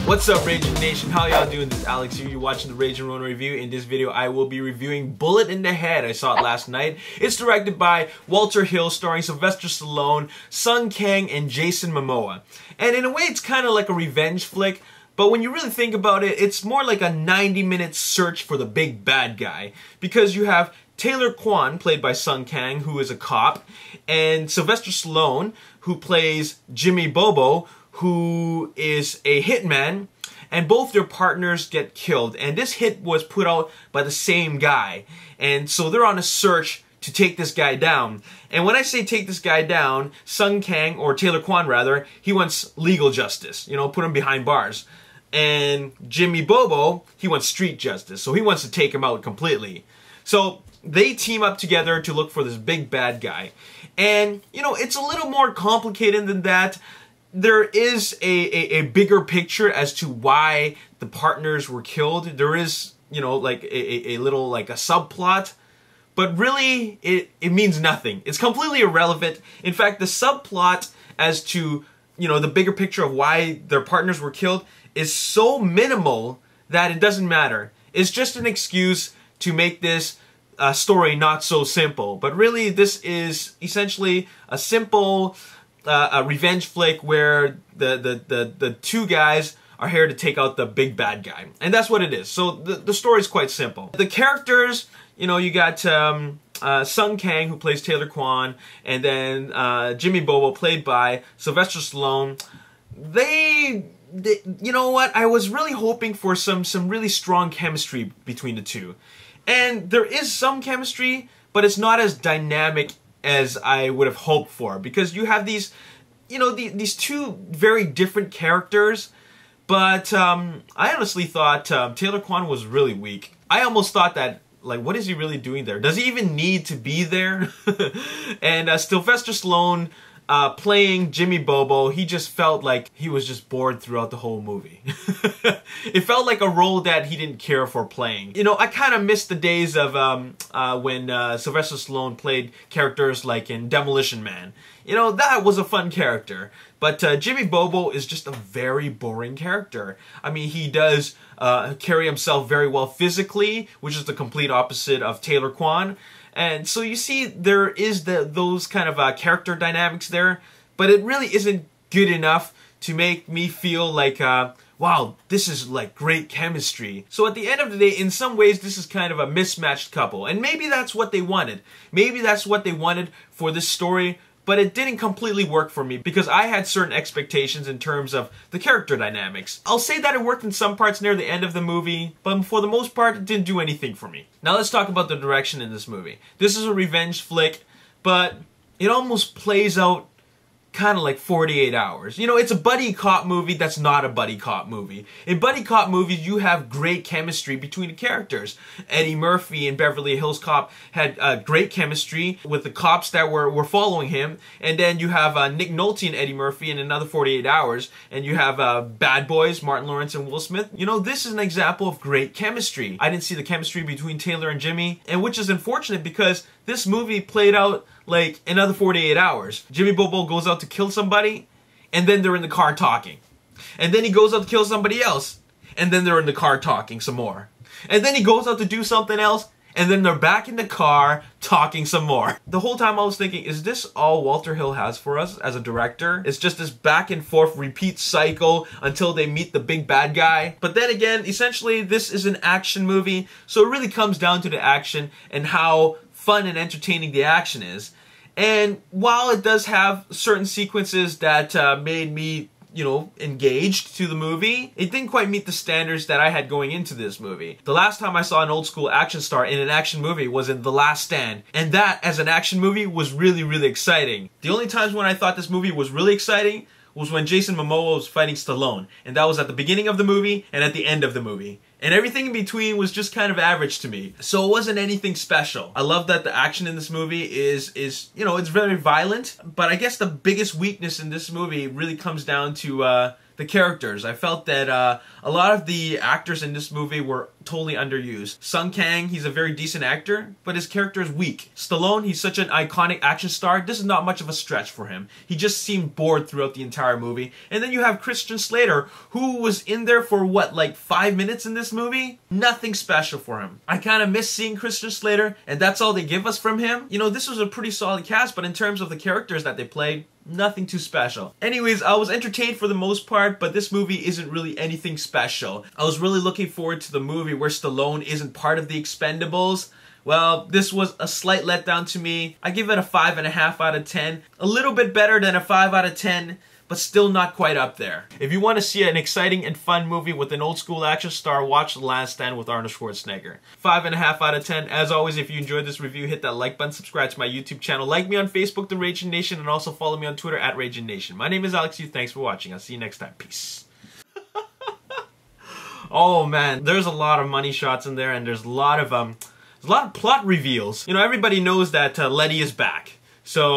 What's up, Ragin Nation? How y'all doing? This is Alex here. You're watching the Ragin Ronin review. In this video, I will be reviewing Bullet in the Head. I saw it last night. It's directed by Walter Hill, starring Sylvester Stallone, Sung Kang, and Jason Momoa. And in a way, it's kind of like a revenge flick. But when you really think about it, it's more like a 90-minute search for the big bad guy. Because you have Taylor Kwan, played by Sung Kang, who is a cop, and Sylvester Stallone, who plays Jimmy Bobo, who is a hitman, and both their partners get killed. And this hit was put out by the same guy. And so they're on a search to take this guy down. And when I say take this guy down, Sung Kang, or Taylor Kwan rather, he wants legal justice, you know, put him behind bars. And Jimmy Bobo, he wants street justice, so he wants to take him out completely. So they team up together to look for this big bad guy. And, you know, it's a little more complicated than that. There is a bigger picture as to why the partners were killed. There is, you know, like a little, like a subplot. But really, it means nothing. It's completely irrelevant. In fact, the subplot as to, you know, the bigger picture of why their partners were killed is so minimal that it doesn't matter. It's just an excuse to make this story not so simple. But really, this is essentially a simple a revenge flick where the two guys are here to take out the big bad guy. And that's what it is. So the story is quite simple. The characters, you know, you got Sung Kang, who plays Taylor Kwan, and then Jimmy Bobo, played by Sylvester Stallone. They, you know what, I was really hoping for some really strong chemistry between the two. And there is some chemistry, but it's not as dynamic as I would have hoped for, because you have these, you know, these two very different characters. But I honestly thought Taylor Kwan was really weak. I almost thought that, like, what is he really doing there? Does he even need to be there? And Sylvester Stallone playing Jimmy Bobo, he just felt like he was just bored throughout the whole movie. It felt like a role that he didn't care for playing. You know, I kind of miss the days of when Sylvester Stallone played characters like in Demolition Man. You know, that was a fun character. But Jimmy Bobo is just a very boring character. I mean, he does carry himself very well physically, which is the complete opposite of Taylor Kwan. And so you see, there is those kind of character dynamics there, but it really isn't good enough to make me feel like, wow, this is like great chemistry. So at the end of the day, in some ways, this is kind of a mismatched couple. And maybe that's what they wanted. Maybe that's what they wanted for this story, but it didn't completely work for me because I had certain expectations in terms of the character dynamics. I'll say that it worked in some parts near the end of the movie, but for the most part, it didn't do anything for me. Now let's talk about the direction in this movie. This is a revenge flick, but it almost plays out kind of like 48 Hours. You know, it's a buddy cop movie that's not a buddy cop movie. In buddy cop movies, you have great chemistry between the characters. Eddie Murphy in Beverly Hills Cop had great chemistry with the cops that were following him. And then you have Nick Nolte and Eddie Murphy in another 48 Hours. And you have Bad Boys, Martin Lawrence and Will Smith. You know, this is an example of great chemistry. I didn't see the chemistry between Taylor and Jimmy, and which is unfortunate because this movie played out like another 48 Hours. Jimmy Bobo goes out to kill somebody, and then they're in the car talking. And then he goes out to kill somebody else, and then they're in the car talking some more. And then he goes out to do something else, and then they're back in the car talking some more. The whole time I was thinking, is this all Walter Hill has for us as a director? It's just this back and forth repeat cycle until they meet the big bad guy. But then again, essentially this is an action movie, so it really comes down to the action and how fun and entertaining the action is. And while it does have certain sequences that made me, you know, engaged to the movie, it didn't quite meet the standards that I had going into this movie. The last time I saw an old school action star in an action movie was in The Last Stand. And that, as an action movie, was really, really exciting. The only times when I thought this movie was really exciting was when Jason Momoa was fighting Stallone. And that was at the beginning of the movie and at the end of the movie. And everything in between was just kind of average to me. So it wasn't anything special. I love that the action in this movie is you know, it's very violent. But I guess the biggest weakness in this movie really comes down to the characters. I felt that a lot of the actors in this movie were totally underused. Sung Kang, he's a very decent actor, but his character is weak. Stallone, he's such an iconic action star. This is not much of a stretch for him. He just seemed bored throughout the entire movie. And then you have Christian Slater, who was in there for what, like 5 minutes in this movie? Nothing special for him. I kind of miss seeing Christian Slater, and that's all they give us from him. You know, this was a pretty solid cast, but in terms of the characters that they played, nothing too special. Anyways, I was entertained for the most part, but this movie isn't really anything special. I was really looking forward to the movie where Stallone isn't part of the Expendables. Well, this was a slight letdown to me. I give it a 5.5 out of 10. A little bit better than a 5 out of 10. But still not quite up there. If you want to see an exciting and fun movie with an old school action star, watch The Last Stand with Arnold Schwarzenegger. 5.5 out of 10. As always, if you enjoyed this review, hit that like button, subscribe to my YouTube channel, like me on Facebook, The Ragin Nation, and also follow me on Twitter at Ragin Nation. My name is Alex Yu. Thanks for watching. I'll see you next time. Peace. Oh man, there's a lot of money shots in there, and there's a lot of plot reveals. You know, everybody knows that Letty is back. So